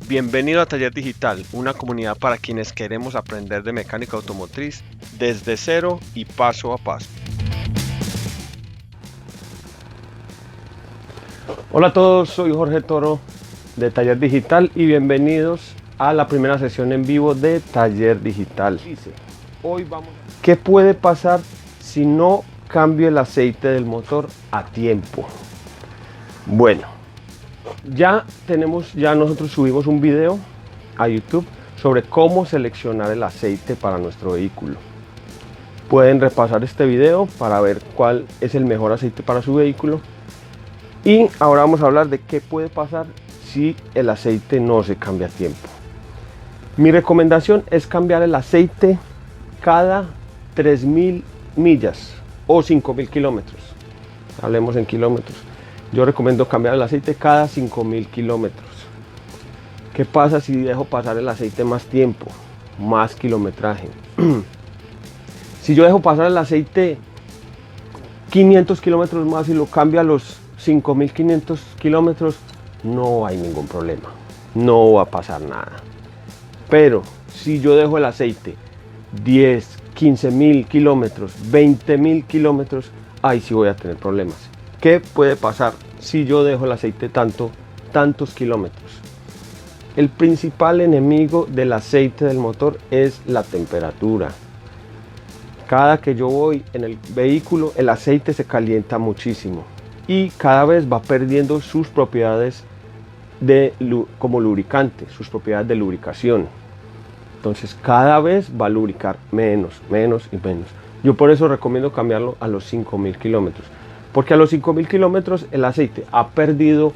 Bienvenido a Taller Digital, una comunidad para quienes queremos aprender de mecánica automotriz desde cero y paso a paso. Hola a todos, soy Jorge Toro de Taller Digital y bienvenidos a la primera sesión en vivo de Taller Digital. ¿Qué puede pasar si no cambio el aceite del motor a tiempo? Bueno, ya nosotros subimos un video a YouTube sobre cómo seleccionar el aceite para nuestro vehículo. Pueden repasar este video para ver cuál es el mejor aceite para su vehículo. Y ahora vamos a hablar de qué puede pasar si el aceite no se cambia a tiempo. Mi recomendación es cambiar el aceite cada 3.000 millas o 5.000 kilómetros. Hablemos en kilómetros. Yo recomiendo cambiar el aceite cada 5.000 kilómetros. ¿Qué pasa si dejo pasar el aceite más tiempo? Más kilometraje. Si yo dejo pasar el aceite 500 kilómetros más y lo cambio a los 5.500 kilómetros, no hay ningún problema. No va a pasar nada. Pero si yo dejo el aceite 10, 15.000 kilómetros, 20.000 kilómetros, ahí sí voy a tener problemas. ¿Qué puede pasar si yo dejo el aceite tantos kilómetros? El principal enemigo del aceite del motor es la temperatura. Cada que yo voy en el vehículo, el aceite se calienta muchísimo y cada vez va perdiendo sus propiedades como lubricante, sus propiedades de lubricación. Entonces cada vez va a lubricar menos y menos. Yo por eso recomiendo cambiarlo a los 5.000 kilómetros. Porque a los 5.000 kilómetros el aceite ha perdido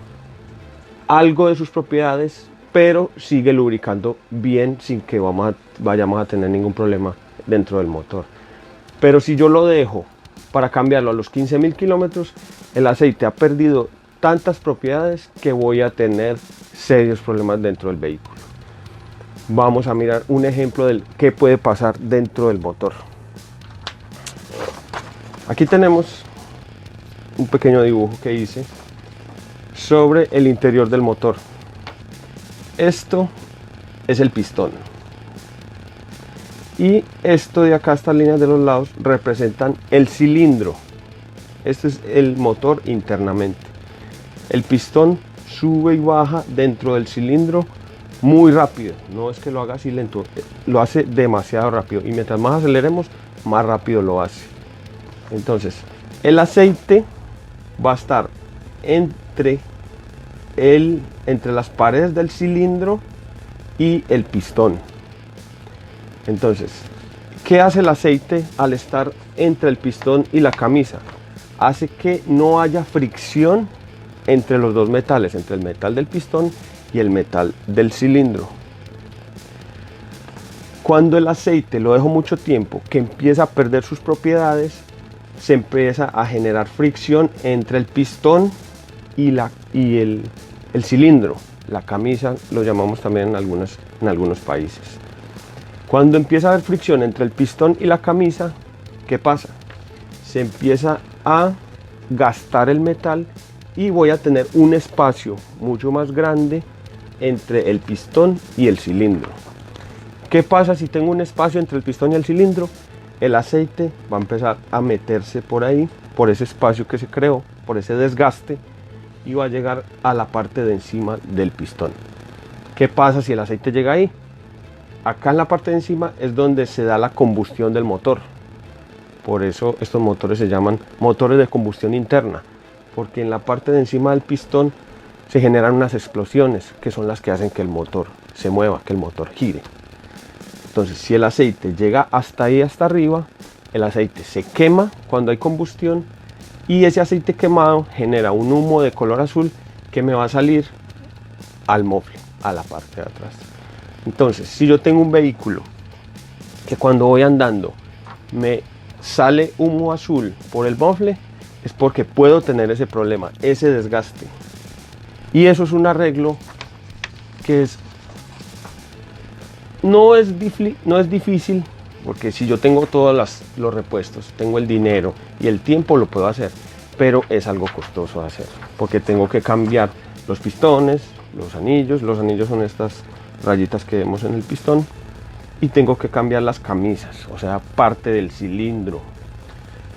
algo de sus propiedades, pero sigue lubricando bien sin que vayamos a tener ningún problema dentro del motor. Pero si yo lo dejo para cambiarlo a los 15.000 kilómetros, el aceite ha perdido tantas propiedades que voy a tener serios problemas dentro del vehículo. Vamos a mirar un ejemplo de qué puede pasar dentro del motor. Aquí tenemos un pequeño dibujo que hice sobre el interior del motor. Esto es el pistón. Y esto de acá, estas líneas de los lados, representan el cilindro. Este es el motor internamente. El pistón sube y baja dentro del cilindro muy rápido. No es que lo haga así lento, lo hace demasiado rápido. Y mientras más aceleremos, más rápido lo hace. Entonces, el aceite va a estar entre las paredes del cilindro y el pistón. Entonces, ¿qué hace el aceite al estar entre el pistón y la camisa? Hace que no haya fricción entre los dos metales, entre el metal del pistón y el metal del cilindro. Cuando el aceite lo dejo mucho tiempo, que empieza a perder sus propiedades, se empieza a generar fricción entre el pistón y el cilindro. La camisa lo llamamos también en algunos países. Cuando empieza a haber fricción entre el pistón y la camisa, ¿qué pasa? Se empieza a gastar el metal y voy a tener un espacio mucho más grande entre el pistón y el cilindro. ¿Qué pasa si tengo un espacio entre el pistón y el cilindro? El aceite va a empezar a meterse por ahí, por ese espacio que se creó, por ese desgaste, y va a llegar a la parte de encima del pistón. ¿Qué pasa si el aceite llega ahí? Acá en la parte de encima es donde se da la combustión del motor. Por eso estos motores se llaman motores de combustión interna, porque en la parte de encima del pistón se generan unas explosiones que son las que hacen que el motor se mueva, que el motor gire. Entonces, si el aceite llega hasta ahí, hasta arriba, el aceite se quema cuando hay combustión y ese aceite quemado genera un humo de color azul que me va a salir al mofle, a la parte de atrás. Entonces, si yo tengo un vehículo que cuando voy andando me sale humo azul por el mofle, es porque puedo tener ese problema, ese desgaste. Y eso es un arreglo que no es difícil, porque si yo tengo todos los repuestos, tengo el dinero y el tiempo, lo puedo hacer, pero es algo costoso de hacer, porque tengo que cambiar los pistones, los anillos son estas rayitas que vemos en el pistón, y tengo que cambiar las camisas, o sea, parte del cilindro.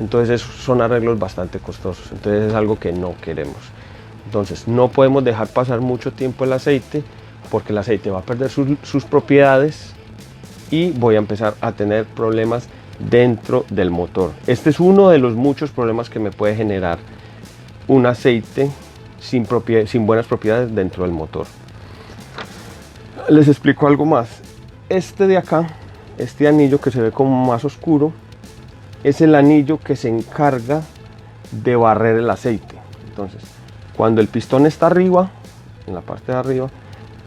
Entonces esos son arreglos bastante costosos, entonces es algo que no queremos. Entonces no podemos dejar pasar mucho tiempo el aceite, porque el aceite va a perder sus propiedades y voy a empezar a tener problemas dentro del motor. Este es uno de los muchos problemas que me puede generar un aceite sin buenas propiedades dentro del motor. Les explico algo más. Este de acá, este anillo que se ve como más oscuro, es el anillo que se encarga de barrer el aceite. Entonces, cuando el pistón está arriba, en la parte de arriba,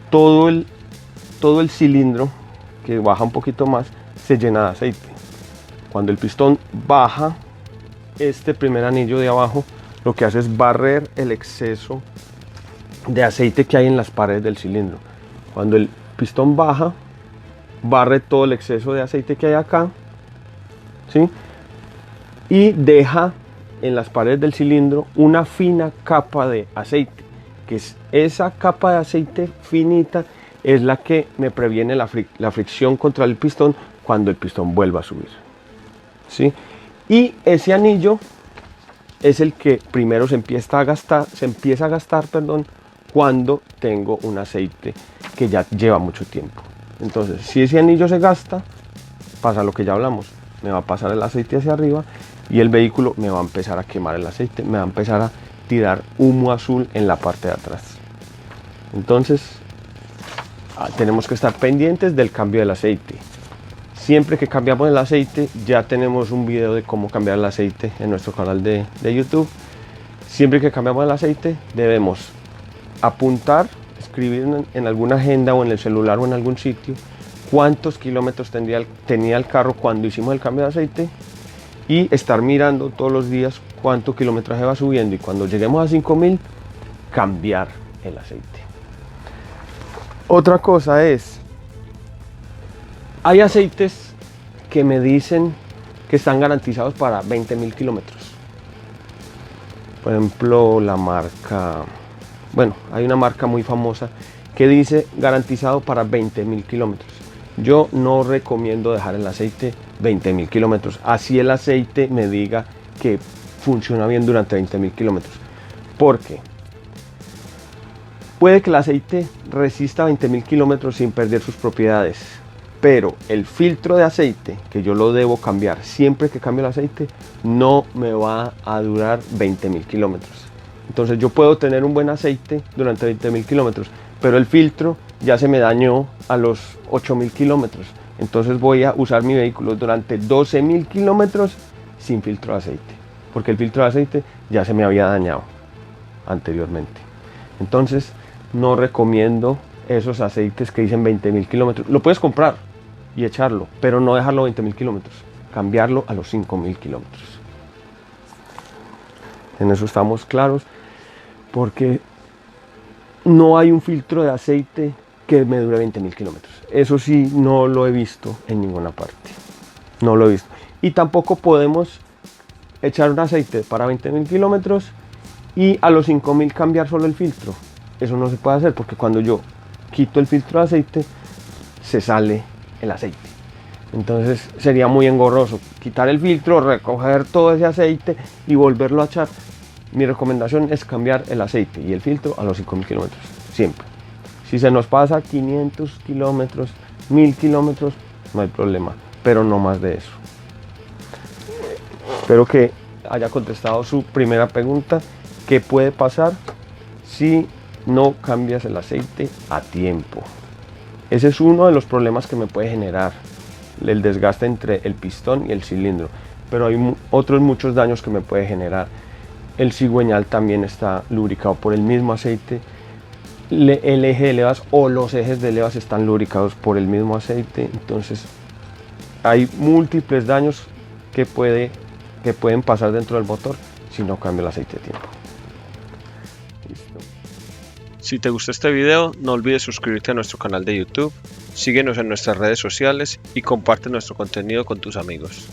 todo el cilindro que baja un poquito más se llena de aceite. Cuando el pistón baja, este primer anillo de abajo lo que hace es barrer el exceso de aceite que hay en las paredes del cilindro. Cuando el pistón baja, barre todo el exceso de aceite que hay acá, ¿sí? Y deja en las paredes del cilindro una fina capa de aceite, que es esa capa de aceite finita, es la que me previene la fricción contra el pistón cuando el pistón vuelva a subir, ¿sí? Y ese anillo es el que primero se empieza a gastar, cuando tengo un aceite que ya lleva mucho tiempo. Entonces, si ese anillo se gasta, pasa lo que ya hablamos, me va a pasar el aceite hacia arriba y el vehículo me va a empezar a quemar el aceite, me va a empezar a tirar humo azul en la parte de atrás. Entonces, tenemos que estar pendientes del cambio del aceite. Siempre que cambiamos el aceite, ya tenemos un video de cómo cambiar el aceite en nuestro canal de YouTube. Siempre que cambiamos el aceite, debemos apuntar, escribir en alguna agenda o en el celular o en algún sitio cuántos kilómetros tenía el carro cuando hicimos el cambio de aceite, y estar mirando todos los días cuánto kilometraje va subiendo, y cuando lleguemos a 5000, cambiar el aceite. Otra cosa es, hay aceites que me dicen que están garantizados para 20.000 kilómetros. Por ejemplo, la marca, hay una marca muy famosa que dice garantizado para 20.000 kilómetros. Yo no recomiendo dejar el aceite 20.000 kilómetros, así el aceite me diga que funciona bien durante 20.000 kilómetros. Porque puede que el aceite resista 20.000 kilómetros sin perder sus propiedades, pero el filtro de aceite, que yo lo debo cambiar siempre que cambio el aceite, no me va a durar 20.000 kilómetros. Entonces yo puedo tener un buen aceite durante 20.000 kilómetros, pero el filtro ya se me dañó a los 8.000 kilómetros. Entonces voy a usar mi vehículo durante 12.000 kilómetros sin filtro de aceite, porque el filtro de aceite ya se me había dañado anteriormente. Entonces no recomiendo esos aceites que dicen 20.000 kilómetros. Lo puedes comprar y echarlo, pero no dejarlo 20.000 kilómetros, cambiarlo a los 5.000 kilómetros. En eso estamos claros, porque no hay un filtro de aceite que me dure 20.000 kilómetros. Eso sí, no lo he visto en ninguna parte. No lo he visto. Y tampoco podemos echar un aceite para 20.000 kilómetros y a los 5.000 cambiar solo el filtro. Eso no se puede hacer, porque cuando yo quito el filtro de aceite, se sale el aceite. Entonces sería muy engorroso quitar el filtro, recoger todo ese aceite y volverlo a echar. Mi recomendación es cambiar el aceite y el filtro a los 5.000 kilómetros, siempre. Si se nos pasa 500 kilómetros, 1.000 kilómetros, no hay problema, pero no más de eso. Espero que haya contestado su primera pregunta. ¿Qué puede pasar si no cambias el aceite a tiempo? Ese es uno de los problemas que me puede generar, el desgaste entre el pistón y el cilindro, pero hay otros muchos daños que me puede generar. El cigüeñal también está lubricado por el mismo aceite, el eje de levas o los ejes de levas están lubricados por el mismo aceite. Entonces hay múltiples daños que pueden pasar dentro del motor si no cambio el aceite a tiempo. Listo. Si te gustó este video, no olvides suscribirte a nuestro canal de YouTube, síguenos en nuestras redes sociales y comparte nuestro contenido con tus amigos.